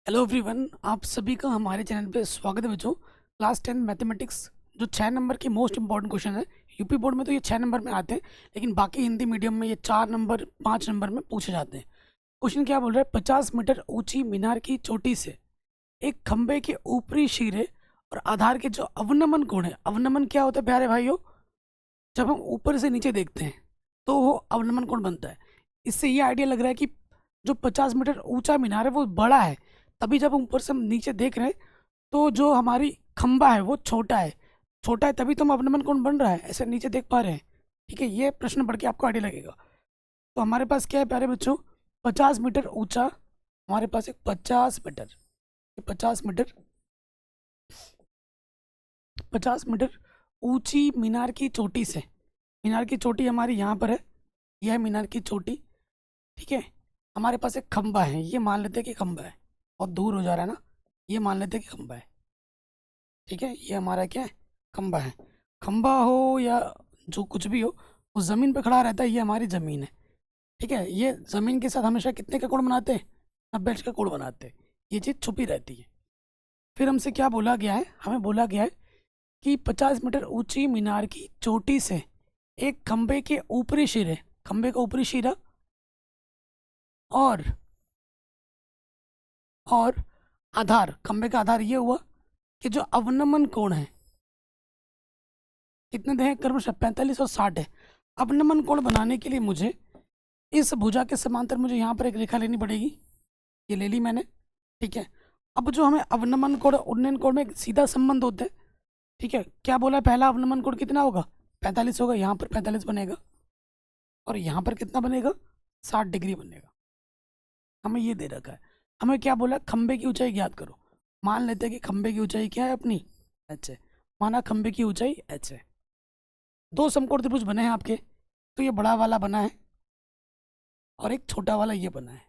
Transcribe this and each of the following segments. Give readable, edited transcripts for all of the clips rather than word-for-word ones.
Hello everyone, आप सभी का हमारे चैनल पे स्वागत है बच्चों। क्लास 10 मैथमेटिक्स जो 6 नंबर की मोस्ट इंपॉर्टेंट क्वेश्चन है। यूपी बोर्ड में तो ये 6 नंबर में आते हैं, लेकिन बाकी हिंदी मीडियम में ये 4 नंबर 5 नंबर में पूछे जाते हैं। क्वेश्चन क्या बोल रहा है? 50 मीटर ऊंची मीनार की चोटी से एक खंबे के ऊपरी सिरे और आधार के जो अवनमन कोण है। अवनमन क्या होता है प्यारे भाइयों? जब हम ऊपर से नीचे देखते हैं तो वो अवनमन कोण बनता है। इससे ये आइडिया लग रहा है कि जो 50 मीटर ऊंचा मीनार है वो बड़ा है, तभी जब हम ऊपर से हम नीचे देख रहे हैं तो जो हमारी खंबा है वो छोटा है। छोटा है तभी तो हम अवनमन कोण बन रहा है, ऐसे नीचे देख पा रहे हैं। ठीक है, ये प्रश्न पढ़ के आपको आइडिया लगेगा। तो हमारे पास क्या है प्यारे बच्चों? 50 मीटर ऊंचा, हमारे पास एक 50 मीटर, 50 मीटर, 50 मीटर ऊंची मीनार की चोटी से। मीनार की चोटी हमारी यहाँ पर है, यह है मीनार की चोटी। ठीक है, हमारे पास एक खंबा है, ये मान लेते हैं कि खंबा है, और दूर हो जा रहा है ना, ये मान लेते हैं कि खंबा है। ठीक है, ये हमारा क्या है? खंबा है। खंबा हो या जो कुछ भी हो, वो ज़मीन पे खड़ा रहता है, ये हमारी ज़मीन है। ठीक है, ये ज़मीन के साथ हमेशा कितने का कोण बनाते हैं? 90 का कोण बनाते हैं। ये चीज़ छुपी रहती है। फिर हमसे क्या बोला गया है? हमें बोला गया है कि 50 मीटर ऊंची मीनार की चोटी से एक खंबे के ऊपरी सिरे, खंबे का ऊपरी सिरा और आधार, खंबे का आधार ये हुआ कि जो अवनमन कोण है, कितने दें क्रमशः 45 और 60 है। अवनमन कोण बनाने के लिए मुझे इस भुजा के समांतर मुझे यहाँ पर एक रेखा लेनी पड़ेगी। ये ले ली मैंने। ठीक है, अब जो हमें अवनमन कोण उन्नयन कोण में एक सीधा संबंध होता है। ठीक है, क्या बोला? पहला अवनमन कोण कितना होगा? 45 होगा। यहाँ पर 45 बनेगा और यहाँ पर कितना बनेगा? 60 डिग्री बनेगा। हमें ये दे रखा है। हमें क्या बोला? खंबे की ऊंचाई ज्ञात करो। मान लेते हैं कि खंबे की ऊंचाई क्या है अपनी? एच है। माना खंबे की ऊंचाई एच है। दो समकोण त्रिभुज बने हैं आपके, तो ये बड़ा वाला बना है और एक छोटा वाला ये बना है।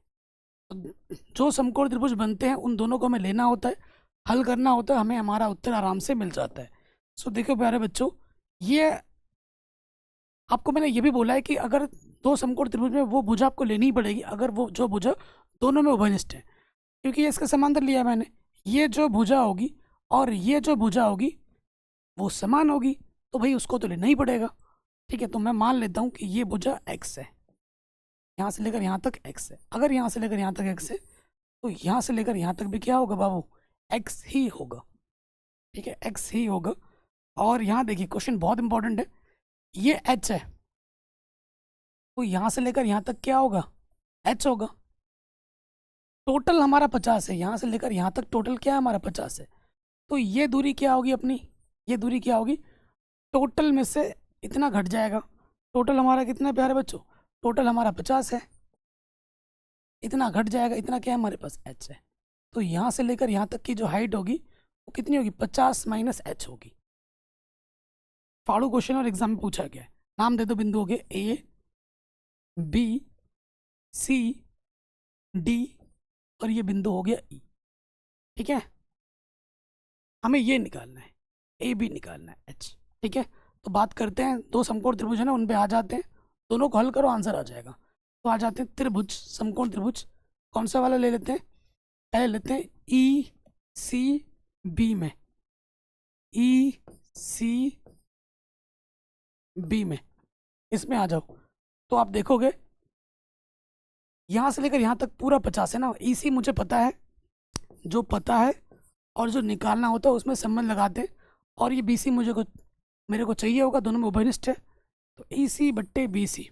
तो जो समकोण त्रिभुज बनते हैं उन दोनों को हमें लेना होता है, हल करना होता है, हमें हमारा उत्तर आराम से मिल जाता है। सो देखो प्यारे बच्चों, ये आपको मैंने ये भी बोला है कि अगर दो समकोण त्रिभुज में वो भुजा आपको लेनी ही पड़ेगी अगर वो जो भुजा दोनों में उभयनिष्ठ है, क्योंकि ये इसका समांतर लिया मैंने। ये जो भुजा होगी और ये जो भुजा होगी वो समान होगी, तो भाई उसको तो लेना ही पड़ेगा। ठीक है, तो मैं मान लेता हूँ कि ये भुजा एक्स है, यहाँ से लेकर यहाँ तक एक्स है। अगर यहाँ से लेकर यहाँ तक एक्स है तो यहाँ से लेकर यहाँ तक भी क्या होगा बाबू? एक्स ही होगा। ठीक है, एक्स ही होगा। और यहाँ देखिए, क्वेश्चन बहुत इंपॉर्टेंट है। ये एच है, तो यहाँ से लेकर यहाँ तक क्या होगा? एच होगा। टोटल हमारा 50 है, यहाँ से लेकर यहाँ तक टोटल क्या है हमारा? 50 है। तो ये दूरी क्या होगी अपनी? ये दूरी क्या होगी? टोटल में से इतना घट जाएगा। टोटल हमारा कितना है प्यारे बच्चों? टोटल हमारा 50 है, इतना घट जाएगा। इतना क्या है हमारे पास? एच है। तो यहाँ से लेकर यहाँ तक की जो हाइट होगी वो कितनी होगी? 50 माइनस एच होगी। फाड़ू क्वेश्चन और एग्जाम में पूछा गया है। नाम दे दो बिंदुओं के, ए, बी, सी, डी, और ये बिंदु हो गया ई। ठीक है, हमें ये निकालना है, ए बी निकालना है, एच। ठीक है, तो बात करते हैं। दो समकोण त्रिभुज है ना, उन पे आ जाते हैं। दोनों को हल करो, आंसर आ जाएगा। तो आ जाते हैं त्रिभुज, समकोण त्रिभुज। कौन सा वाला ले लेते हैं? पहले लेते हैं ई सी बी में, ई सी बी में, इसमें आ जाओ। तो आप देखोगे यहाँ से लेकर यहाँ तक पूरा 50 है ना। ई सी मुझे पता है, जो पता है और जो निकालना होता है उसमें संबंध लगाते हैं। और ये बी सी मेरे को चाहिए होगा, दोनों में उभयनिष्ठ है। तो ई सी बट्टे बी सी,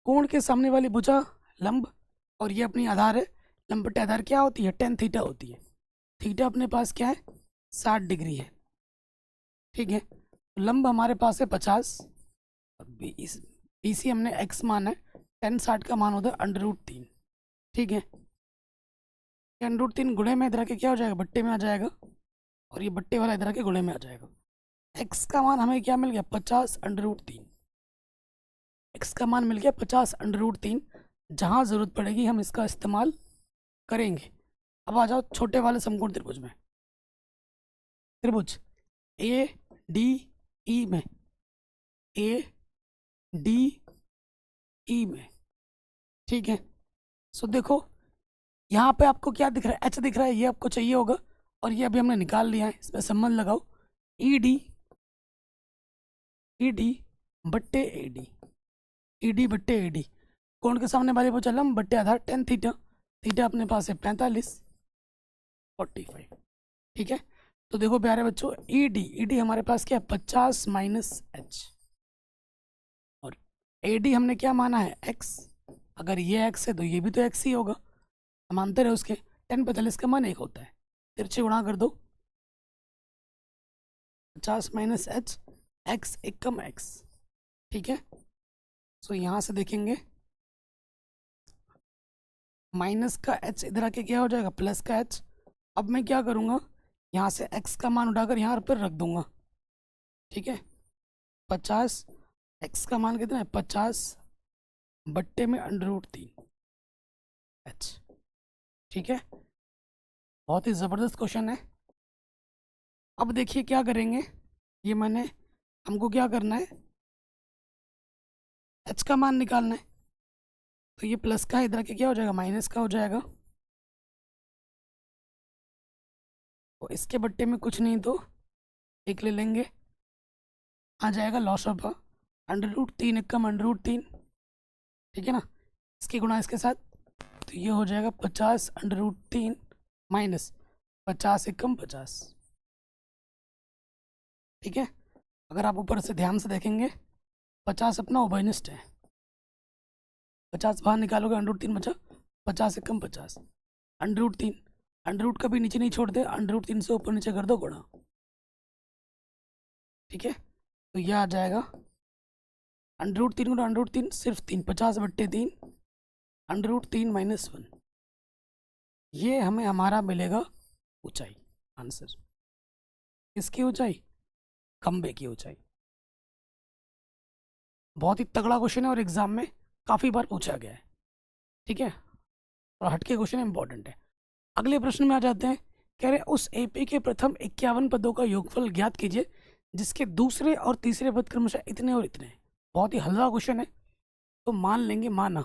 कोण के सामने वाली भुजा लंब, और ये अपनी आधार है। लंब बट्टे आधार क्या होती है? टेन थीटा होती है। थीटा अपने पास क्या है? 60 डिग्री है। ठीक है, तो लंब हमारे पास है 50 और बी सी हमने एक्स मान है। 10 60 का मान होता है √3। ठीक है, 10√3 गुणे में इधर के क्या हो जाएगा? बट्टे में आ जाएगा, और ये बट्टे वाला इधर के गुणे में आ जाएगा। एक्स का मान हमें क्या मिल गया? 50√3। एक्स का मान मिल गया 50√3। जहाँ ज़रूरत पड़ेगी हम इसका इस्तेमाल करेंगे। अब आ जाओ छोटे वाले समकोण त्रिभुज में। त्रिभुज ए डी ई में, ए डी ई में। ठीक है, सो देखो यहाँ पे आपको क्या दिख रहा है, एच दिख रहा है, ये आपको चाहिए होगा और ये अभी हमने निकाल लिया है। इसमें संबंध लगाओ, ई डी बट्टे ए डी, ई डी बट्टे ए डी, कोण के सामने वाले वो लंब बट्टे आधार टेन थीटा, थीटा अपने पास है 45 45। ठीक है, तो देखो प्यारे बच्चों, ई डी हमारे पास क्या है 50 माइनस एच, और ए डी हमने क्या माना है एक्स, अगर ये एक्स है तो ये भी तो एक्स ही होगा, हम मानते रहे उसके। 10 45 का मान 1 होता है, तिरछे गुणा कर दो, 50 माइनस एच, एक्स एक कम एक्स। ठीक है, सो यहाँ से देखेंगे माइनस का एच इधर आके क्या हो जाएगा प्लस का एच। अब मैं क्या करूँगा, यहाँ से एक्स का मान उठाकर यहाँ पर रख दूंगा। ठीक है, 50, एक्स का मान कितना है 50 बट्टे में √3 एच। ठीक है, बहुत ही ज़बरदस्त क्वेश्चन है। अब देखिए क्या करेंगे, ये मैंने, हमको क्या करना है, एच का मान निकालना है, तो ये प्लस का इधर के क्या हो जाएगा माइनस का हो जाएगा, तो इसके बट्टे में कुछ नहीं तो एक ले लेंगे, आ जाएगा लॉस ऑफ √3 एक कम √3। ठीक है ना, इसकी गुणा इसके साथ, तो ये हो जाएगा 50 √3 माइनस 50 एक कम 50। ठीक है, अगर आप ऊपर से ध्यान से देखेंगे 50 अपना उभयनिष्ठ है, 50 बाहर निकालोगे √3 बचा, 50 एक कम 50, √3, अंडर कभी नीचे नहीं छोड़ते, √3 से ऊपर नीचे कर दो गुणा। ठीक है, तो यह आ जाएगा √3 गुणा √3 सिर्फ 3, 50 बट्टे 3, √3 माइनस 1, ये हमें हमारा मिलेगा ऊंचाई, आंसर। किसकी ऊंचाई, खंबे की ऊंचाई। बहुत ही तगड़ा क्वेश्चन है और एग्जाम में काफ़ी बार पूछा गया है। ठीक है, और हटके क्वेश्चन इंपॉर्टेंट है। अगले प्रश्न में आ जाते हैं, कह रहे उस एपी के प्रथम 51 पदों का योगफल ज्ञात कीजिए जिसके दूसरे और तीसरे पद क्रमशः इतने और इतने। बहुत ही हल्का क्वेश्चन है, तो मान लेंगे, माना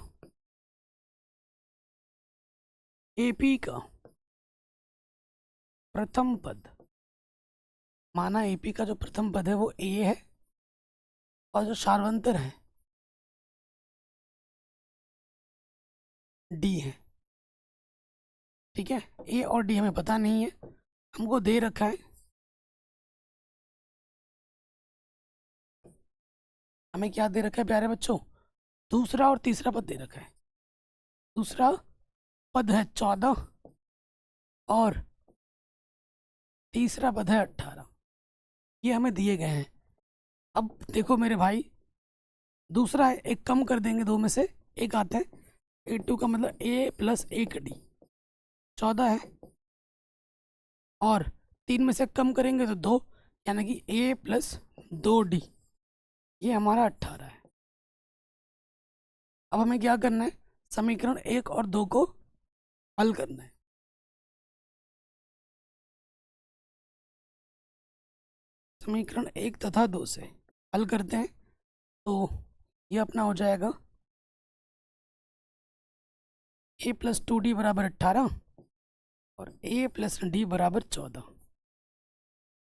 एपी का प्रथम पद, माना एपी का जो प्रथम पद है वो ए है और जो सार्वंतर है डी है। ठीक है, ए और डी हमें पता नहीं है, हमको दे रखा है, हमें क्या दे रखा है प्यारे बच्चों, दूसरा और तीसरा पद दे रखा है। दूसरा पद है 14 और तीसरा पद है 18, ये हमें दिए गए हैं। अब देखो मेरे भाई, दूसरा है एक कम कर देंगे, दो में से एक आता है, A2 का मतलब A प्लस 1D 14 है, और 3 में से कम करेंगे तो 2, यानी कि A प्लस 2D, ये हमारा 18 है। अब हमें क्या करना है, समीकरण 1 और 2 को हल करना है। समीकरण 1 तथा 2 से हल करते हैं, तो ये अपना हो जाएगा A प्लस 2D बराबर 18 और A प्लस D बराबर 14,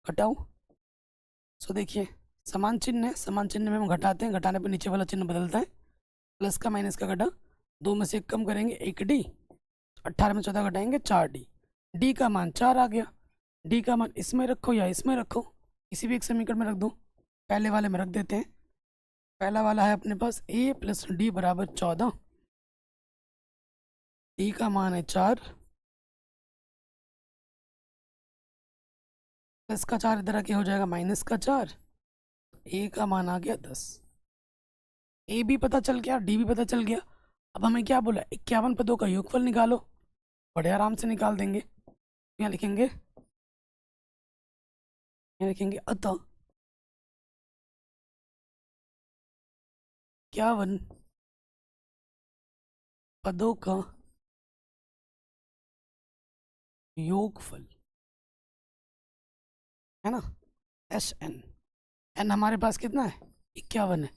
घटाओ। सो देखिए समान चिन्ह है, समान चिन्ह में हम घटाते हैं, घटाने पर नीचे वाला चिन्ह बदलता है, प्लस का माइनस का घटा, 2 में से 1 कम करेंगे 1D, 18 में 14 घटाएंगे 4D, D का मान 4 आ गया। D का मान इसमें रखो या इसमें रखो, किसी भी एक समीकरण में रख दो, पहले वाले में रख देते हैं। पहला वाला है अपने पास A प्लस D बराबर 14, D का मान है 4, प्लस का 4 इधर आके हो जाएगा माइनस का 4, A का मान आ गया 10। A भी पता चल गया, D भी पता चल गया। अब हमें क्या बोला, 51 पदों का योगफल निकालो, बड़े आराम से निकाल देंगे। यहाँ लिखेंगे, यहाँ लिखेंगे अतः 51 पदों का योगफल है ना, एन हमारे पास कितना है 51 है,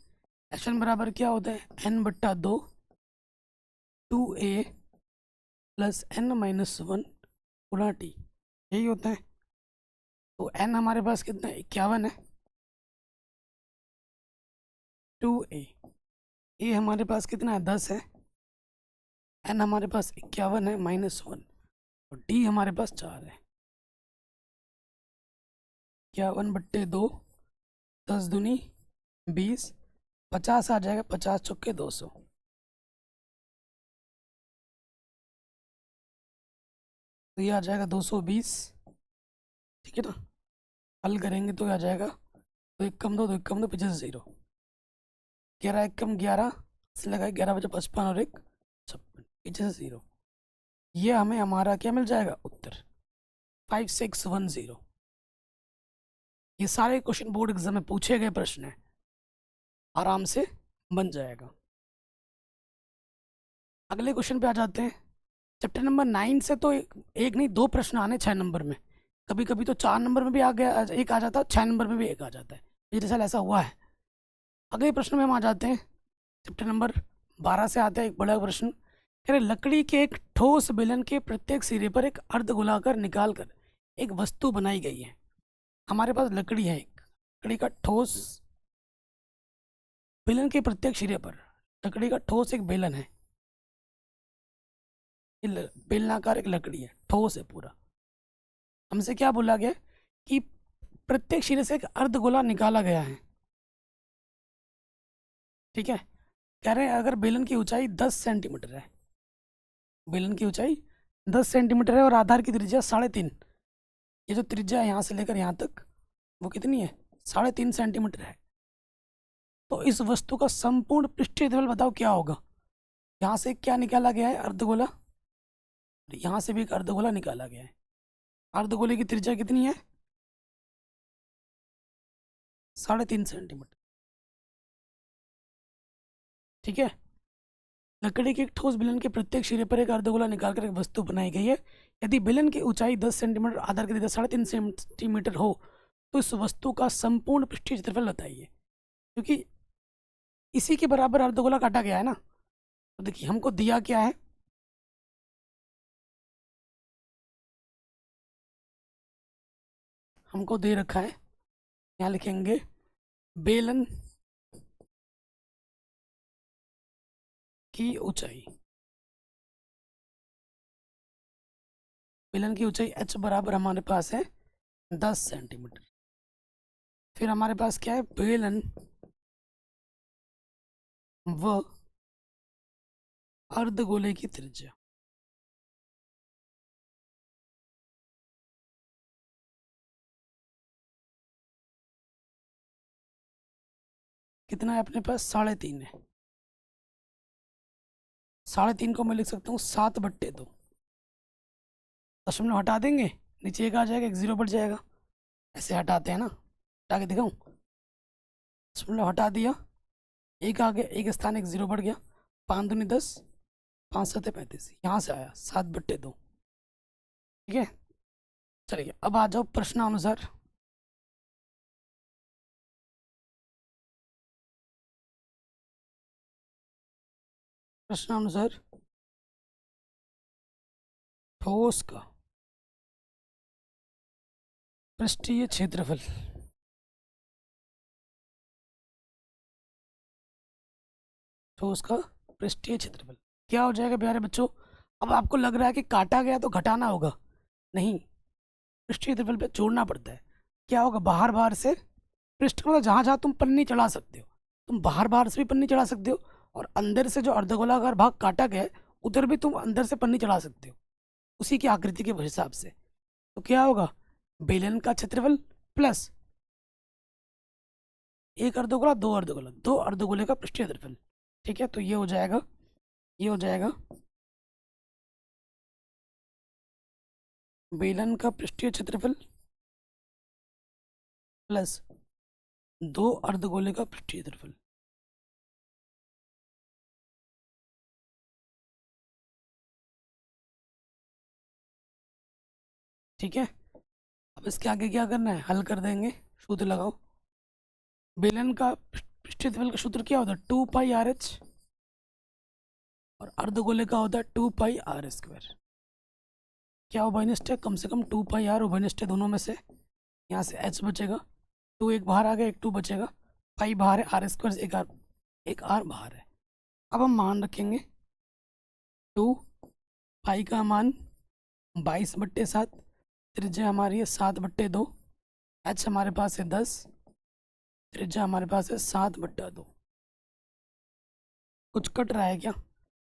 SN बराबर क्या होता है n/2 2a plus n minus one गुणा टी, यही होता है। तो n हमारे पास कितना है, 51 है, 2a। ए हमारे पास कितना है, 10 है, n हमारे पास 51 है माइनस वन, और डी हमारे पास 4 है। 51/2, 10 दूनी 20, 50 आ जाएगा, 50 चौके 200, तो ये आ जाएगा 220। ठीक है ना, हल करेंगे तो ये आ जाएगा, तो एक कम दो, दो एक कम दो, पीछे से 0, 11 एक कम 11 से लगा, 11 बचे 55 और एक 56, पीछे से 0। ये हमें हमारा क्या मिल जाएगा, उत्तर 5610। ये सारे क्वेश्चन बोर्ड एग्जाम में पूछे गए प्रश्न है, आराम से बन जाएगा। अगले क्वेश्चन पे आ जाते हैं। चैप्टर नंबर 9 से तो एक नहीं 2 प्रश्न आने 6 नंबर में, कभी कभी तो 4 नंबर में भी आ गया, एक आ जाता है, 6 नंबर में भी एक आ जाता है, पिछले साल ऐसा हुआ है। अगले प्रश्न में हम आ जाते हैं, चैप्टर नंबर 12 से आता है एक बड़ा प्रश्न, कह रहे लकड़ी के एक ठोस बेलन के प्रत्येक सिरे पर एक अर्धगोलाकार निकाल कर एक वस्तु बनाई गई है। हमारे पास लकड़ी है, एक लकड़ी का ठोस बेलन के प्रत्येक सिरे पर लकड़ी का ठोस एक बेलन है, बेलनाकार एक लकड़ी है, ठोस है पूरा। हमसे क्या बोला गया कि प्रत्येक सिरे से एक अर्धगोला निकाला गया है। ठीक है, कह रहे हैं अगर बेलन की ऊंचाई 10 सेंटीमीटर है, बेलन की ऊंचाई 10 सेंटीमीटर है और आधार की त्रिज्या 3.5, ये जो त्रिज्या है यहाँ से लेकर यहाँ तक वो कितनी है, 3.5 सेंटीमीटर है। तो इस वस्तु का संपूर्ण पृष्ठीय क्षेत्रफल बताओ क्या होगा। यहाँ से क्या निकाला गया है, अर्धगोला, यहाँ से भी एक अर्धगोला निकाला गया है। अर्धगोले की त्रिज्या कितनी है, 3.5 सेंटीमीटर। ठीक है, लकड़ी के एक ठोस बेलन के प्रत्येक सिरे पर एक अर्धगोला निकालकर एक वस्तु बनाई गई है। यदि बेलन की ऊंचाई 10 सेंटीमीटर, आधार की त्रिज्या 3.5 सेंटीमीटर हो तो इस वस्तु का संपूर्ण पृष्ठीय क्षेत्रफल बताइए। क्योंकि इसी के बराबर अर्धगोला काटा गया है ना, तो देखिए हमको दिया क्या है, हमको दे रखा है, यहाँ लिखेंगे बेलन की ऊंचाई, बेलन की ऊंचाई h बराबर हमारे पास है 10 सेंटीमीटर। फिर हमारे पास क्या है, बेलन व अर्धगोले की त्रिज्या, कितना है अपने पास, 3.5 है। 3.5 को मैं लिख सकता हूँ 7/2, दशमलव हटा देंगे, नीचे एक आ जाएगा, एक 0 बढ़ जाएगा, ऐसे हटाते हैं ना, हटा के दिखाऊँ, दशमलव हटा दिया, एक आ गया, एक स्थान एक 0 बढ़ गया, 5 दूनी 10, 5 7 35, यहाँ से आया 7/2। ठीक है, चलिए अब आ जाओ प्रश्नानुसार। प्रश्नानुसार ठोस का पृष्ठीय क्षेत्रफल, ठोस का पृष्ठीय क्षेत्रफल क्या हो जाएगा प्यारे बच्चों। अब आपको लग रहा है कि काटा गया तो घटाना होगा, नहीं, पृष्ठीय क्षेत्रफल पे जोड़ना पड़ता है। क्या होगा, बाहर बाहर से पृष्ठ, मतलब जहाँ जहाँ तुम पन्नी चढ़ा सकते हो, तुम बाहर बाहर से भी पन्नी चढ़ा सकते हो, और अंदर से जो अर्धगोलाकार भाग काटा गया है उधर भी तुम अंदर से पन्नी चढ़ा सकते हो, उसी की आकृति के हिसाब से। तो क्या होगा, बेलन का क्षेत्रफल प्लस एक अर्धगोला, दो अर्धगोला, दो अर्धगोले का पृष्ठीय क्षेत्रफल। ठीक है, तो ये हो जाएगा, ये हो जाएगा बेलन का पृष्ठीय क्षेत्रफल प्लस दो अर्धगोले का पृष्ठीय क्षेत्रफल। ठीक है, अब इसके आगे क्या करना है, हल कर देंगे, सूत्र लगाओ। बेलन का पृष्ठीय क्षेत्रफल का सूत्र क्या होता है, 2πRh, और अर्धगोले का होता है 2πr²। क्या उभयनिष्ठ है? कम से कम 2 पाई आर उभयनिष्ठ है दोनों में से। यहाँ से एच बचेगा, 2 एक बाहर आ गया, एक 2 बचेगा, पाई बाहर है, आर स्क्वायर एक आर बाहर है। अब हम मान रखेंगे 2 पाई का मान 22/7, त्रिज्या हमारी है 7/2, एच हमारे पास है 10, त्रिज्या हमारे पास है 7/2। कुछ कट रहा है क्या?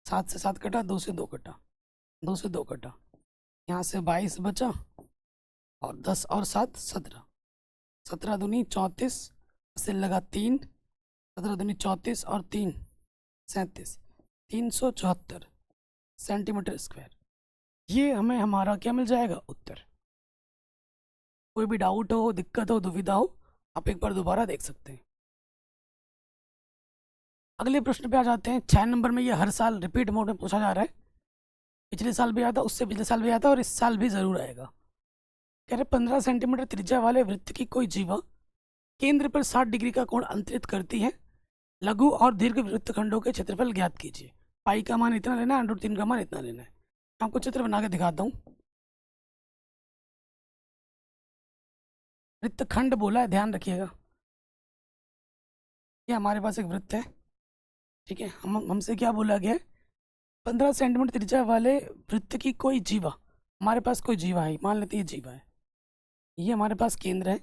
7 से 7 कटा, 2 से 2 कटा, 2 से 2 कटा, यहाँ से 22 बचा और 10 और 7 17, 17 दूनी 34 से लगा 3, 17 दूनी 34 और 3 37, 374 सेंटीमीटर स्क्वायर। ये हमें हमारा क्या मिल जाएगा? उत्तर। कोई भी डाउट हो, दिक्कत हो, दुविधा हो, आप एक बार दोबारा देख सकते हैं। अगले प्रश्न पे आ जाते हैं। 6 नंबर में ये हर साल रिपीट मोड में पूछा जा रहा है। पिछले साल भी आया था, उससे पिछले साल भी आया था और इस साल भी जरूर आएगा। कह रहे 15 सेंटीमीटर त्रिज्या वाले वृत्त की कोई जीवा केंद्र पर 60 डिग्री का कोण अंतरित करती है। लघु और दीर्घ वृत्तखंडों के क्षेत्रफल ज्ञात कीजिए। पाई का मान इतना लेना है, √3 का मान इतना लेना है। आपको चित्र बना के दिखाता हूँ। वृत्तखंड बोला है, ध्यान रखिएगा। ये हमारे पास एक वृत्त है, ठीक है। हमसे क्या बोला गया है? 15 सेंटीमीटर त्रिज्या वाले वृत्त की कोई जीवा, हमारे पास कोई जीवा है, मान लेते हैं ये जीवा है, ये हमारे पास केंद्र है,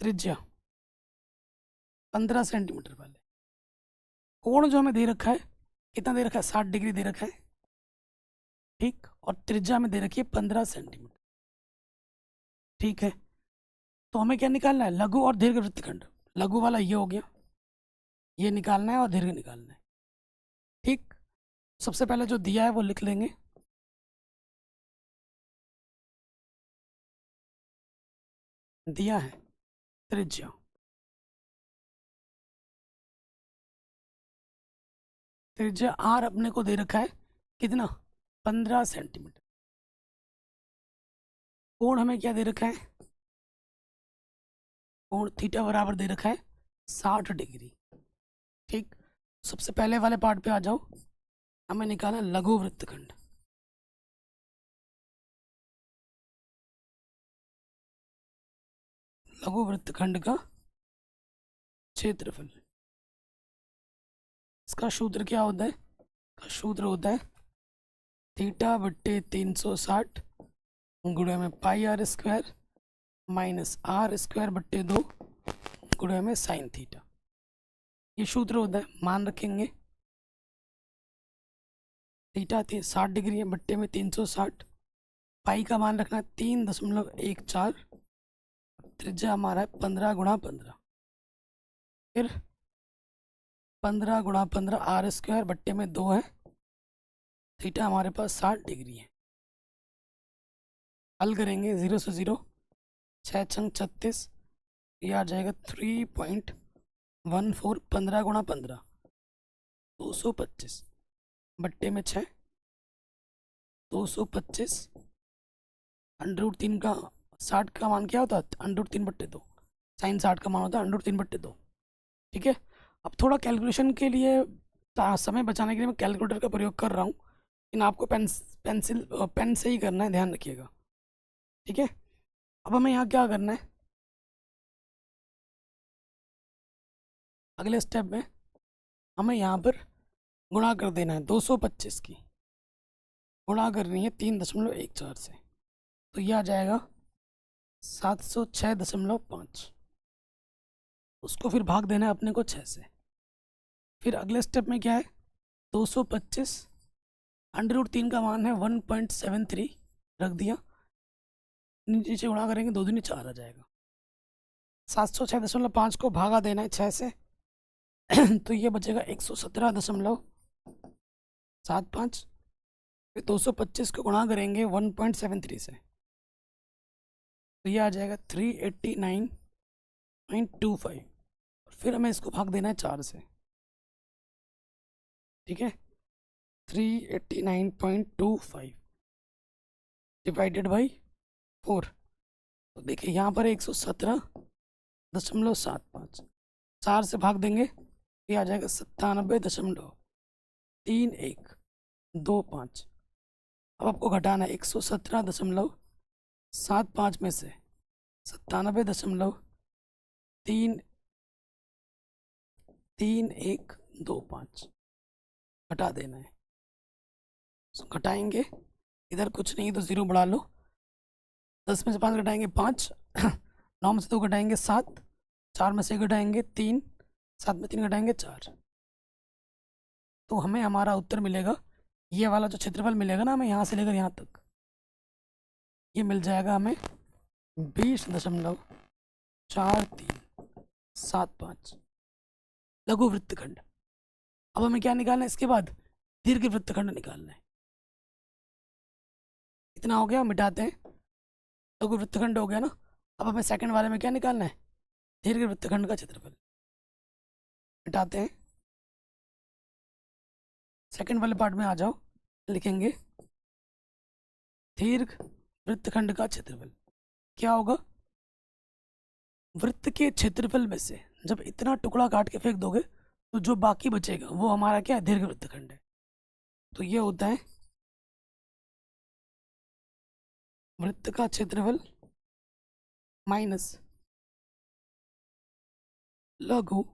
त्रिज्या 15 सेंटीमीटर वाले, कोण जो हमें दे रखा है कितना दे रखा है? 60 डिग्री दे रखा है, ठीक। और त्रिज्या में दे रखी है 15 सेंटीमीटर, ठीक है। तो हमें क्या निकालना है? लघु और दीर्घ वृत्तखंड। लघु वाला ये हो गया, ये निकालना है और दीर्घ निकालना है, ठीक। सबसे पहले जो दिया है वो लिख लेंगे। दिया है त्रिज्या, त्रिज्या आर अपने को दे रखा है कितना? 15 सेंटीमीटर। कोण हमें क्या दे रखा है? कोण थीटा बराबर दे रखा है 60 डिग्री, ठीक। सबसे पहले वाले पार्ट पे आ जाओ। हमें निकालना लघु वृत्तखंड। लघु वृत्तखंड का क्षेत्रफल, इसका सूत्र क्या होता है? का सूत्र होता है θ/360 गुणे में πr² माइनस r²/2 गुणे में साइन थीटा। ये सूत्र होता है, मान रखेंगे। थीटा 60 डिग्री है, बट्टे में 360, पाई का मान रखना 3.14, त्रिज्या हमारा है 15 × 15, फिर 15 × 15 r² बट्टे में 2 है, थीटा हमारे पास 60 डिग्री है। हल करेंगे 0 से 0, 6 छंग 36, ये आ जाएगा 3.14, 15 × 15 225 बट्टे में 6, 225 √3 का 60 का मान क्या होता है? √3/2, साइन 60 का मान होता है √3/2, ठीक है। अब थोड़ा कैलकुलेशन के लिए, समय बचाने के लिए मैं कैलकुलेटर का प्रयोग कर रहा हूँ, लेकिन आपको पेन से ही करना है, ध्यान रखिएगा, ठीक है। अब हमें यहाँ क्या करना है? अगले स्टेप में हमें यहाँ पर गुणा कर देना है, 225 की गुणा करनी है 3.14 से, तो यह आ जाएगा 706.5, उसको फिर भाग देना है अपने को 6 से। फिर अगले स्टेप में क्या है? 225 √3 का मान है 1.73 रख दिया, नीचे गुणा करेंगे 2 दूनी 4 आ जाएगा। 706.5 को भागा देना है 6 से तो ये बचेगा 117.75। फिर 225 को गुणा करेंगे 1.73 से, तो ये आ जाएगा 389.25। फिर हमें इसको भाग देना है 4 से, ठीक है। 389.25 डिवाइडेड बाई 4, तो देखिए यहाँ पर 117.75, 4 से भाग देंगे, ये आ जाएगा 97.3125। अब आपको घटाना है 117.75 में से 97.3125 घटा देना है। तो घटाएंगे, इधर कुछ नहीं तो ज़ीरो बढ़ा लो, 10 में से 5 घटाएंगे 5, 9 में से 2 घटाएंगे 7, 4 में से घटाएंगे 3, 7 में 3 घटाएंगे 4। तो हमें हमारा उत्तर मिलेगा, ये वाला जो क्षेत्रफल मिलेगा ना हमें यहाँ से लेकर यहाँ तक, ये मिल जाएगा हमें 20.4375 लघु वृत्तखंड। अब हमें क्या निकालना है इसके बाद? दीर्घ वृत्तखंड निकालना है। इतना हो गया, मिटाते हैं, लघु वृत्तखंड हो गया ना। अब हमें सेकंड वाले में क्या निकालना है? दीर्घ वृत्तखंड का क्षेत्रफल। मिटाते हैं, सेकंड वाले पार्ट में आ जाओ, लिखेंगे दीर्घ वृत्तखंड का क्षेत्रफल। क्या होगा? वृत्त के क्षेत्रफल में से जब इतना टुकड़ा काट के फेंक दोगे तो जो बाकी बचेगा वो हमारा क्या है? दीर्घ वृत्तखंड है। तो ये होता है वृत्त का क्षेत्रफल माइनस लघु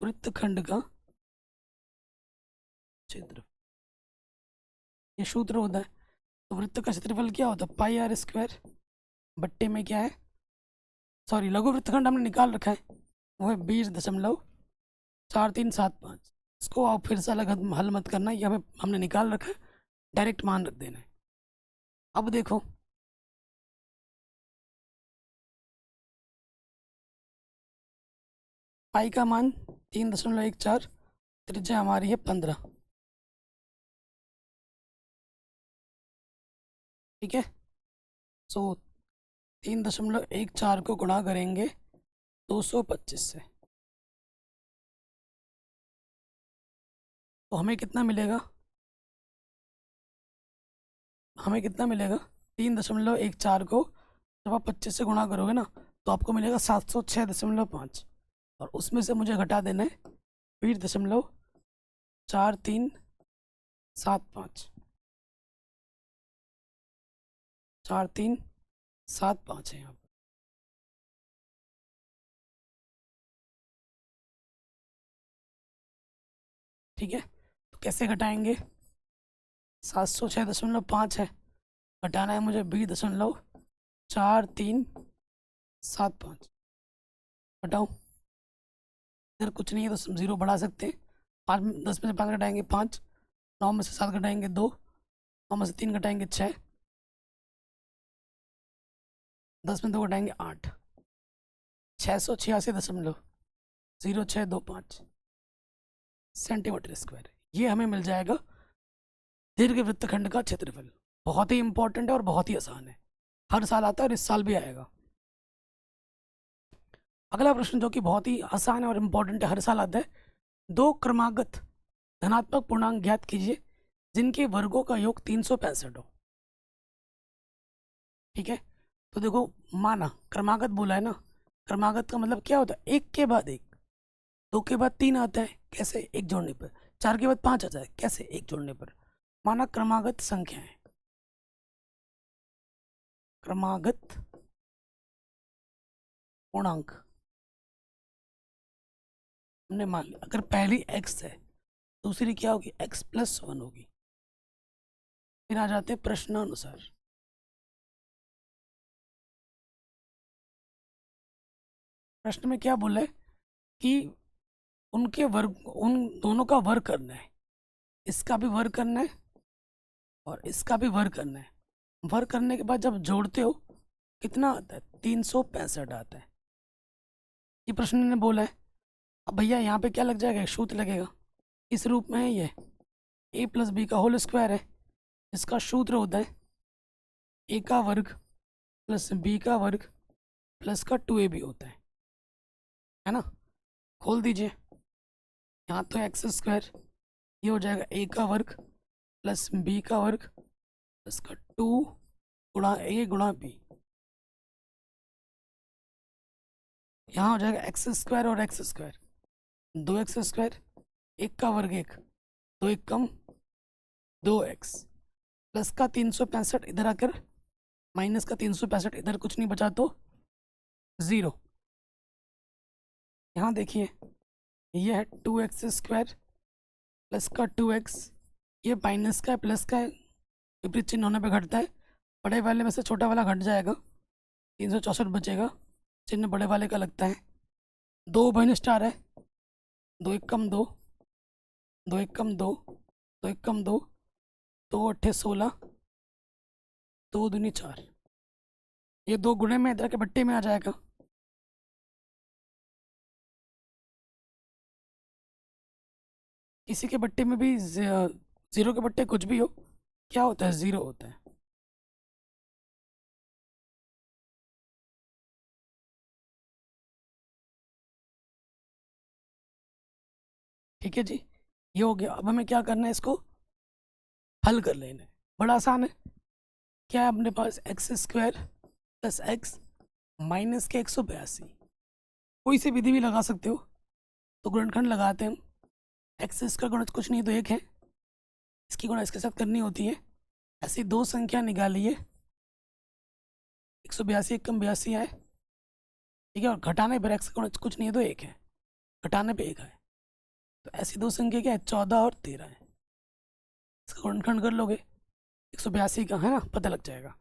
वृत्तखंड का क्षेत्रफल। ये सूत्र होता है। तो वृत्त का क्षेत्रफल क्या होता है? पाई आर स्क्वायर बट्टे में क्या है, सॉरी लघु वृत्तखंड हमने निकाल रखा है, वो है 20.4375। इसको आप फिर से अलग हल मत करना, ये हमने निकाल रखा है, डायरेक्ट मान रख देना है। अब देखो पाई का मान 3.14, त्रिज्या हमारी है 15, ठीक है। सो 3.14 को गुणा करेंगे 225 से, तो हमें कितना मिलेगा? हमें कितना मिलेगा? 3.14 को जब आप 25 से गुणा करोगे ना तो आपको मिलेगा 706.5, और उसमें से मुझे घटा देना है 20.4375, 4375 है यहाँ पर, ठीक है। तो कैसे घटाएंगे? 706.5 है, घटाना है मुझे 20.4375, घटाओ, इधर कुछ नहीं है तो ज़ीरो बढ़ा सकते हैं। 10 में से 5 घटाएंगे 5, 9 में से 7 घटाएंगे 2, 9 में से 3 घटाएंगे 6, 10 में 2 घटाएंगे 8, 686.0625 सेंटीमीटर स्क्वायर। ये हमें मिल जाएगा दीर्घ वृत्तखंड का क्षेत्रफल। बहुत ही इंपॉर्टेंट है और बहुत ही आसान है, हर साल आता है और इस साल भी आएगा। अगला प्रश्न जो कि बहुत ही आसान है और इम्पोर्टेंट है, हर साल आता है, दो क्रमागत धनात्मक पूर्णांक ज्ञात कीजिए जिनके वर्गों का योग 365 हो, ठीक है। तो देखो, माना क्रमागत बोला है ना, क्रमागत का मतलब क्या होता है? एक के बाद एक, दो के बाद तीन आता है, कैसे? एक जोड़ने पर। चार के बाद पांच आता है, कैसे? एक जोड़ने पर। माना क्रमागत संख्या है, क्रमागत पूर्णांक हमने मान लिया। अगर पहली x है, दूसरी क्या होगी? x+1 होगी। फिर आ जाते हैं प्रश्नानुसार। प्रश्न में क्या बोला है कि उनके वर्ग, उन दोनों का वर्ग करना है, इसका भी वर्ग करना है और इसका भी वर्ग करना है। वर्ग करने के बाद जब जोड़ते हो कितना आता है? 365 आता है। ये प्रश्न ने बोला है। अब भैया यहाँ पे क्या लग जाएगा? एक सूत्र लगेगा, इस रूप में है ये, a+b का होल स्क्वायर है। इसका सूत्र होता है a का वर्ग प्लस b का वर्ग प्लस का 2ab होता है ना। खोल दीजिए, यहाँ तो एक्स स्क्वायर, ये हो जाएगा a का वर्ग प्लस b का वर्ग प्लस का 2 गुणा a गुणा b। यहाँ हो जाएगा एक्स स्क्वायर और एक्स स्क्वायर, 2x स्क्वायर, एक का वर्ग एक, दो एक कम, 2x प्लस का 365 इधर आकर माइनस का 365 इधर कुछ नहीं बचा तो 0। यहाँ देखिए ये है 2x² प्लस का 2x, ये माइनस का है प्लस का है, विपरीत चिन्ह होने पे घटता है। बड़े वाले में से छोटा वाला घट जाएगा, 364 बचेगा, चिन्ह बड़े वाले का लगता है। 2 बहन स्टार है, 2 एक कम 2, 2 एक कम 2, 2 एक कम 2, 2 अट्ठे 16, 2 दूनी 4। ये 2 गुणे में इधर के बट्टे में आ जाएगा। किसी के बट्टे में भी जीरो के बट्टे कुछ भी हो, क्या होता है, 0 होता है। ठीक है जी, ये हो गया। अब हमें क्या करना है, इसको हल कर लेना है। बड़ा आसान है। क्या है अपने पास, x² प्लस एक्स माइनस के 182। कोई सी विधि भी लगा सकते हो, तो गुणनखंड लगाते हैं हम। एक्स इसका गुणज कुछ नहीं तो 1 है, इसकी गुणा इसके साथ करनी होती है। ऐसी 2 संख्या निकालिए, 182 एक कम 82 आए, ठीक है, और घटाने पर एक्स का गुणज कुछ नहीं है तो 1 है, घटाने पे 1 है। तो ऐसी 2 संख्या क्या है, 14 और 13 है। इसका गुणनखंड कर लोगे, 182 का है ना, पता लग जाएगा।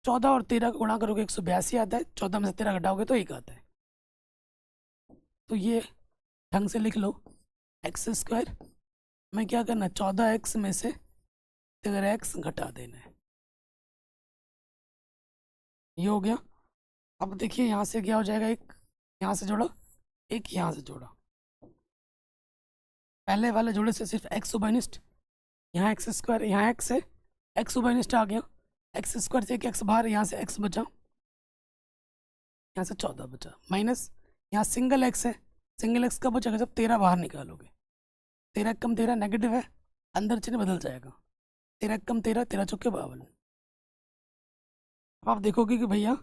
14 और 13 का गुणा करोगे 182 आता है, 14 में से 13 घटाओगे तो 1 आता है। तो ये ढंग से लिख लो, x² में क्या करना है, 14x में से 13x घटा देना है। ये हो गया। अब देखिए यहाँ से क्या हो जाएगा, एक यहाँ से जोड़ा, एक यहाँ से जोड़ा। पहले वाले जोड़े से सिर्फ x उभयनिष्ठ, यहाँ x², यहाँ x है, x उभयनिष्ठ आ गया। x² से एक x बाहर, यहाँ से x बचा, यहाँ से 14 बचा, माइनस यहाँ सिंगल x है, सिंगल x कब बचेगा, जब 13 बाहर निकालोगे। 13 कम 13 नेगेटिव है, अंदर चिन्ह बदल जाएगा। 13 कम 13, 13 चौके 52। अब आप देखोगे कि भैया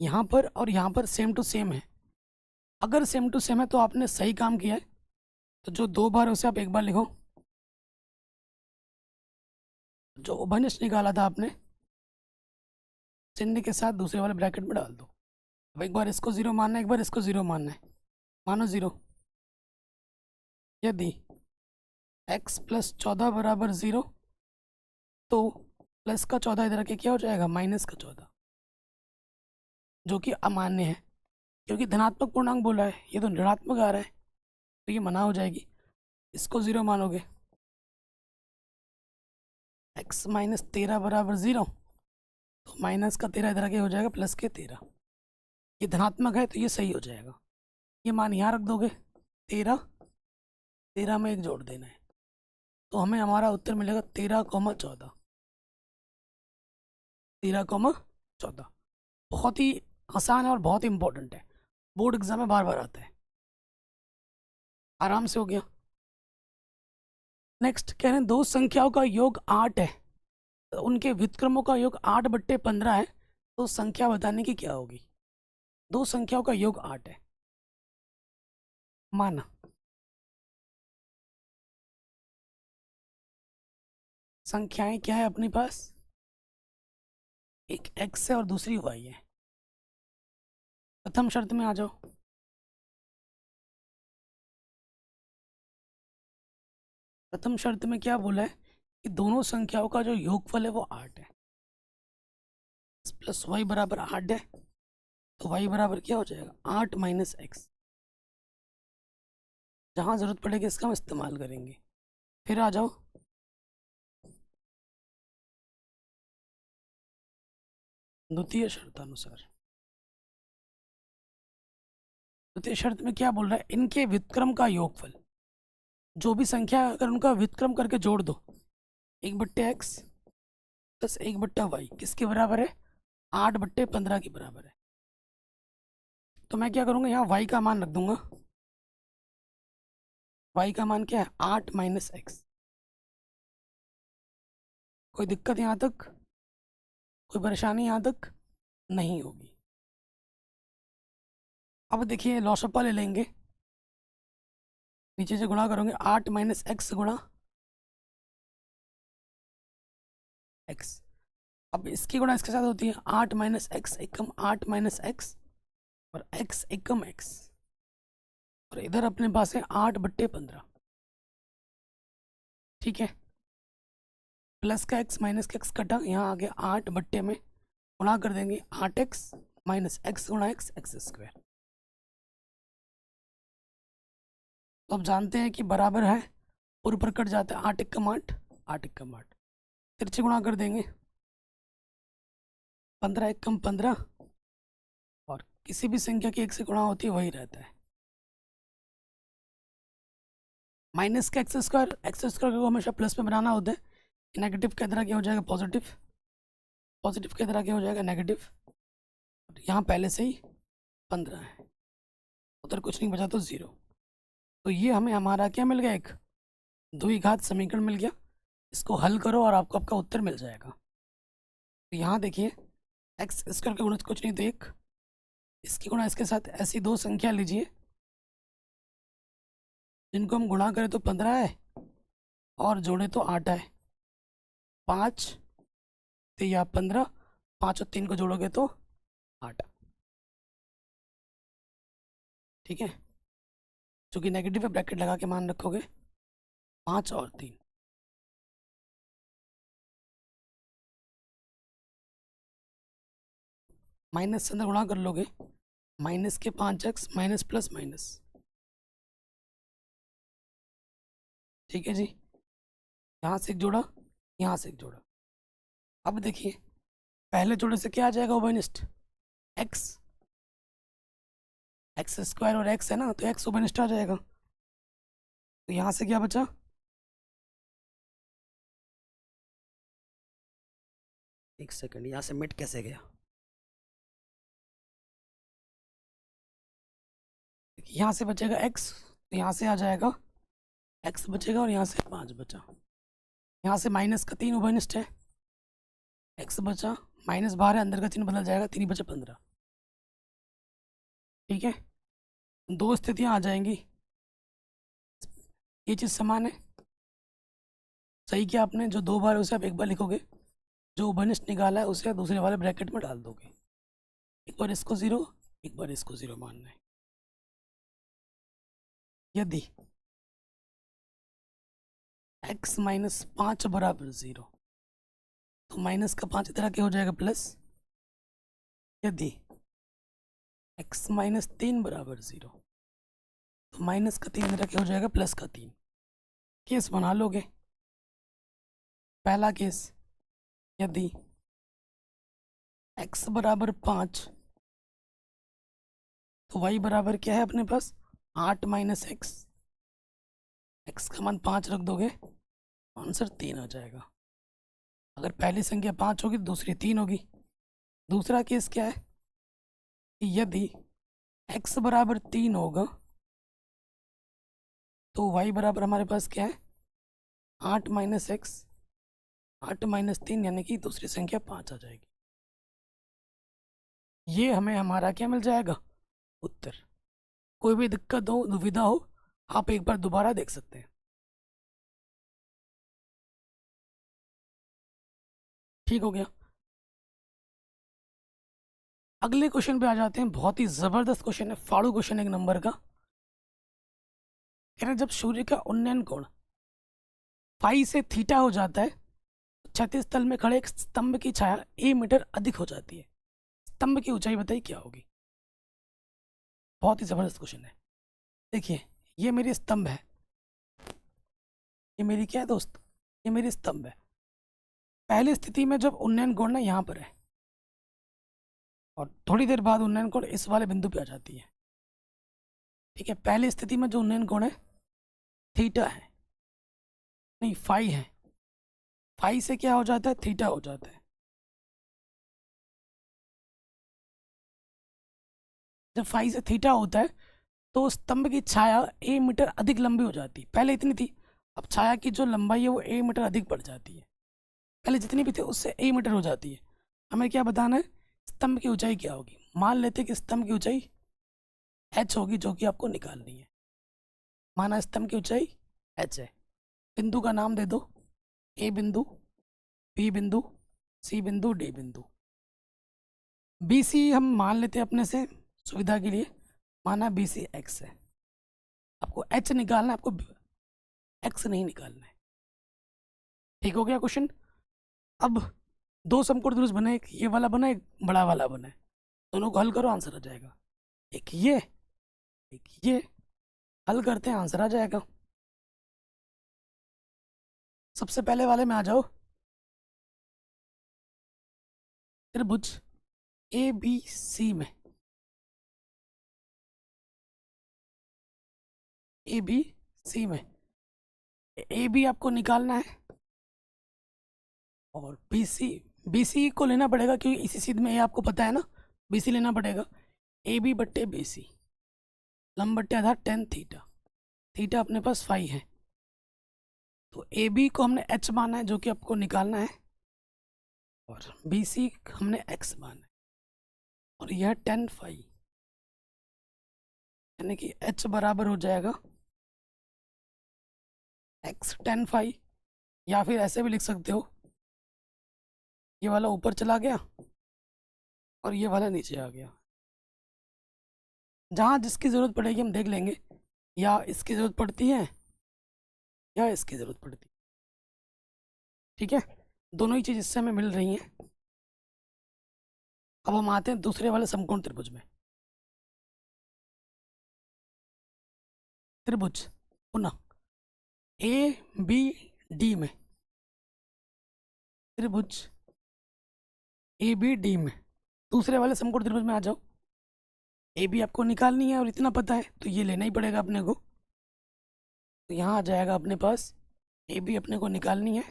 यहाँ पर और यहाँ पर सेम टू सेम है। अगर सेम टू सेम है तो आपने सही काम किया है। तो जो 2 बार उसे आप 1 बार लिखो, जो उभयनिष्ठ निकाला था आपने चिन्ह के साथ दूसरे वाले ब्रैकेट में डाल दो। अब एक बार इसको 0 मानना है, एक बार इसको 0 मानना है। मानो 0। यदि x प्लस 14 बराबर 0, तो प्लस का 14 इधर के क्या हो जाएगा, माइनस का 14, जो कि अमान्य है, क्योंकि धनात्मक पूर्णांक बोला है, ये तो ऋणात्मक आ रहा है, तो ये मना हो जाएगी। इसको 0 मानोगे, x माइनस 13 बराबर 0, तो माइनस का 13 इधर के हो जाएगा प्लस के 13। ये धनात्मक है तो ये सही हो जाएगा। ये मान यहाँ रख दोगे, 13, 13 में 1 जोड़ देना है, तो हमें हमारा उत्तर मिलेगा 13,14। 13,14 बहुत ही आसान है और बहुत ही इंपॉर्टेंट है, बोर्ड एग्जाम में बार बार आता है। आराम से हो गया। नेक्स्ट कह रहे हैं 2 संख्याओं का योग 8 है, तो उनके व्युत्क्रमों का योग 8/15 है, तो संख्या बताने की क्या होगी। 2 संख्याओं का योग 8 है, माना संख्याएं क्या है अपने पास, एक x है और दूसरी y है। प्रथम शर्त में आ जाओ। प्रथम शर्त में क्या बोला है कि दोनों संख्याओं का जो योगफल है वो 8 है, प्लस y बराबर 8 है, तो y बराबर क्या हो जाएगा, 8 माइनस एक्स। जहाँ ज़रूरत पड़ेगी इसका हम इस्तेमाल करेंगे। फिर आ जाओ, द्वितीय शर्तानुसार। द्वितीय शर्त में क्या बोल रहा है, इनके व्युत्क्रम का योगफल, जो भी संख्या अगर उनका व्युत्क्रम करके जोड़ दो, 1/x प्लस 1/y किसके बराबर है, 8/15 के बराबर है। तो मैं क्या करूँगा, यहाँ y का मान रख दूंगा। y का मान क्या है, 8 माइनस एक्स। कोई दिक्कत यहाँ तक, कोई परेशानी यहाँ तक नहीं होगी। अब देखिए लॉसपा ले लेंगे, नीचे से गुणा करोगे, 8 माइनस एक्स गुणा एक्स। अब इसकी गुणा इसके साथ होती है 8 माइनस एक्स एकम 8 माइनस एक्स और एक्स एकम एक्स, और इधर अपने पास है 8/15। ठीक है, प्लस का एक्स माइनस का एक्स कटा, यहाँ आ गया 8 में गुणा कर देंगे 8x माइनस एक्स गुणा एक्स एक्स स्क्वायर। तो अब जानते हैं कि बराबर है, ऊपर कट जाता है 8 एकम 8 8 एकम 8, तिरछे गुणा कर देंगे 15 एकम 15, और किसी भी संख्या की एक से गुणा होती है वही रहता है। माइनस का एक्स स्क्वायर को हमेशा प्लस में बनाना होता है, नेगेटिव की तरह क्या हो जाएगा पॉजिटिव, पॉजिटिव की तरह क्या हो जाएगा नेगेटिव। यहाँ पहले से ही 15 है, उधर कुछ नहीं बचा तो 0। तो ये हमें हमारा क्या मिल गया, एक द्विघात समीकरण मिल गया। इसको हल करो और आपको आपका उत्तर मिल जाएगा। तो यहाँ देखिए एक्स स्क्वायर का गुणा कुछ नहीं तो 1, इसकी गुणा इसके साथ ऐसी दो संख्या लीजिए जिनको हम गुणा करें तो 15 है और जोड़े तो 8 है। 5 या 15, 5 और 3 को जोड़ोगे तो 8। ठीक है, चूँकि नेगेटिव है ब्रैकेट लगा के मान रखोगे 5 और 3। माइनस से अंदर गुणा कर लोगे, माइनस के 5x माइनस प्लस माइनस। ठीक है जी, यहाँ से एक जोड़ा, यहाँ से एक जोड़ा। अब देखिए पहले जोड़े से क्या आ जाएगा उभयनिष्ठ, x, एक्स स्क्वायर और x है ना, तो x उभयनिष्ठ आ जाएगा। तो यहाँ से क्या बचा, एक सेकंड, यहाँ से मिट कैसे गया, यहाँ से बचेगा x, तो यहाँ से आ जाएगा x बचेगा और यहाँ से 5 बचा। यहाँ से माइनस का 3 उभयनिष्ठ है, x बचा, माइनस बाहर है, अंदर का चिन्ह बदल जाएगा, 3 बचा 15। ठीक है, दो स्थितियाँ आ जाएंगी, ये चीज़ समान है। सही किया आपने, जो 2 बार है उसे आप 1 बार लिखोगे, जो उभयनिष्ठ निकाला है उसे दूसरे वाले ब्रैकेट में डाल दोगे। एक बार इसको 0, एक बार इसको 0 मानना है। यदि x माइनस 5 बराबर 0, तो माइनस का 5 इधर क्या हो जाएगा प्लस। यदि x माइनस 3 बराबर 0, तो माइनस का 3 इधर क्या हो जाएगा प्लस का 3। केस बना लोगे। पहला केस, यदि x बराबर 5, तो y बराबर क्या है अपने पास 8 माइनस एक्स, एक्स का मान 5 रख दोगे, आंसर 3 आ जाएगा। अगर पहली संख्या 5 होगी तो दूसरी 3 होगी। दूसरा केस क्या है कि यदि x बराबर 3 होगा तो y बराबर हमारे पास क्या है 8 माइनस एक्स, 8 माइनस 3 यानी कि दूसरी संख्या 5 आ जाएगी। ये हमें हमारा क्या मिल जाएगा उत्तर। कोई भी दिक्कत हो, दुविधा हो, आप एक बार दोबारा देख सकते हैं। ठीक हो गया। अगले क्वेश्चन पे आ जाते हैं, बहुत ही जबरदस्त क्वेश्चन है, फाड़ू क्वेश्चन 1 नंबर का। कह रहे जब सूर्य का उन्नयन कोण फाई से थीटा हो जाता है, क्षैतिज तल में खड़े एक स्तंभ की छाया a मीटर अधिक हो जाती है। स्तंभ की ऊंचाई बताइए क्या होगी। बहुत ही जबरदस्त क्वेश्चन है। देखिए ये मेरी स्तंभ है, ये मेरी क्या है दोस्त, ये मेरी स्तंभ है। पहली स्थिति में जब उन्नयन कोण ना यहाँ पर है और थोड़ी देर बाद उन्नयन कोण इस वाले बिंदु पे आ जाती है। ठीक है, पहली स्थिति में जो उन्नयन कोण है थीटा है, नहीं फाई है, फाई से क्या हो जाता है थीटा हो जाता है। जब फाई से थीटा होता है तो स्तंभ की छाया a मीटर अधिक लंबी हो जाती है। पहले इतनी थी, अब छाया की जो लंबाई है वो a मीटर अधिक बढ़ जाती है। पहले जितनी भी थी उससे a मीटर हो जाती है। हमें क्या बताना है, स्तंभ की ऊंचाई क्या होगी। मान लेते कि स्तंभ की ऊंचाई h होगी, जो कि आपको निकालनी है। माना स्तंभ की ऊंचाई h है, बिंदु का नाम दे दो, a बिंदु, b बिंदु, सी बिंदु डी बिंदु। बी सी हम मान लेते हैं अपने से सुविधा के लिए, माना बी सी एक्स है। आपको एच निकालना है, आपको एक्स नहीं निकालना है। ठीक हो गया क्वेश्चन। अब दो समकोण त्रिभुज बने, एक ये वाला बना, एक बड़ा वाला बना है। दोनों को हल करो, आंसर आ जाएगा। एक ये, एक ये, हल करते हैं, आंसर आ जाएगा। सबसे पहले वाले में आ जाओ। त्रिभुज ए बी सी में, ए बी सी में ए बी आपको निकालना है और बी सी को लेना पड़ेगा, क्योंकि इसी सीध में ये आपको पता है ना, बी सी लेना पड़ेगा। ए बी बट्टे बी सी, लंब बट्टे आधार टेन थीटा, थीटा अपने पास 5 है। तो ए बी को हमने एच माना है, जो कि आपको निकालना है, और बी सी हमने एक्स माना है, और यह 10 5, यानी कि एच बराबर हो जाएगा एक्स 10 5। या फिर ऐसे भी लिख सकते हो, ये वाला ऊपर चला गया और ये वाला नीचे आ गया। जहाँ जिसकी ज़रूरत पड़ेगी हम देख लेंगे, या इसकी ज़रूरत पड़ती है या इसकी ज़रूरत पड़ती है। ठीक है, दोनों ही चीज़ इससे हमें मिल रही हैं। अब हम आते हैं दूसरे वाले समकोण त्रिभुज में। त्रिभुज पुनः ए बी डी में, त्रिभुज ए बी डी में दूसरे वाले समकोण त्रिभुज में आ जाओ। ए बी आपको निकालनी है और इतना पता है, तो ये लेना ही पड़ेगा अपने को। तो यहाँ आ जाएगा अपने पास, ए बी अपने को निकालनी है,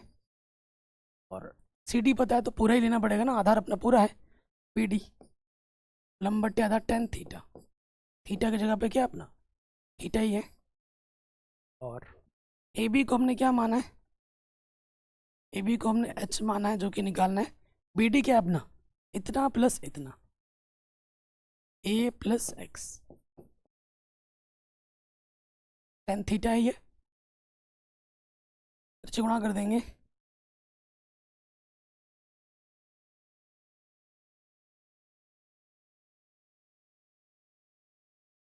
और सी डी पता है तो पूरा ही लेना पड़ेगा ना, आधार अपना पूरा है। पी डी लंब बट्टे आधार 10 थीटा, थीटा की जगह पे क्या अपना थीटा ही है। और ए बी को हमने क्या माना है, ए बी को हमने एच माना है, जो कि निकालना है। बी डी क्या अपना इतना प्लस इतना, ए प्लस एक्स, 10 थीटा है ये, से गुणा कर देंगे।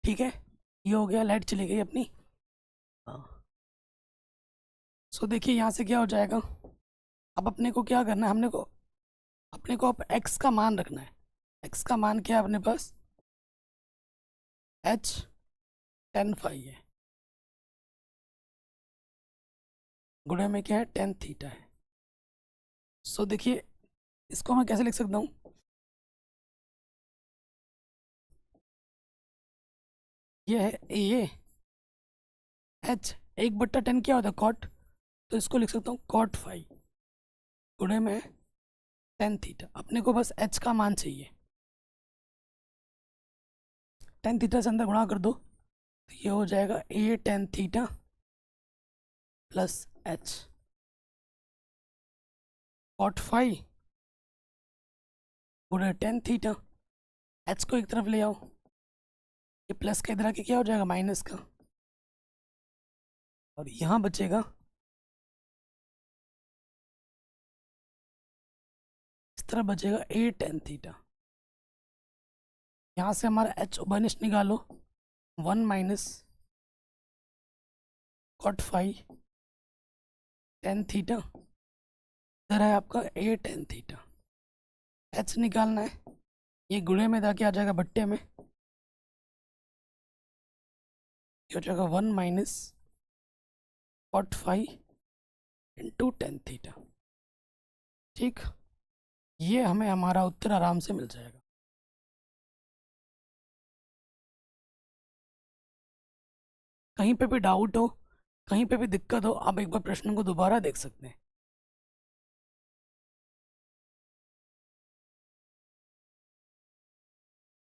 ठीक है, ये हो गया, लाइट चली गई अपनी। हाँ, सो देखिए यहाँ से क्या हो जाएगा। अब अपने को क्या करना है, अपने को अब x का मान रखना है। x का मान क्या है अपने पास, h 10 5 है, गुणे में क्या है 10 थीटा है। सो देखिए इसको मैं कैसे लिख सकता हूँ, ये है ए एच 1/10 क्या होता है कॉट, तो इसको लिख सकता हूँ कॉट 5 गुणे में 10 थीटा। अपने को बस h का मान चाहिए, 10 थीटा से अंदर गुणा कर दो, तो ये हो जाएगा ए 10 थीटा प्लस h कॉट 5 गुणे 10 थीटा। h को एक तरफ ले आओ, ये प्लस का इधर आके क्या हो जाएगा माइनस का, और यहाँ बचेगा इस तरह बचेगा ए 10 थीटा। यहाँ से हमारा h बनिश निकालो, 1 माइनस कॉट 5 10 थीटा, इधर है आपका ए 10 थीटा। h निकालना है, ये गुणे में जाके आ जाएगा बट्टे में, ये हो जाएगा 1 माइनस कॉट 5 इंटू 10 थीटा। ठीक, ये हमें हमारा उत्तर आराम से मिल जाएगा। कहीं पे भी डाउट हो, कहीं पे भी दिक्कत हो, आप एक बार प्रश्न को दोबारा देख सकते हैं।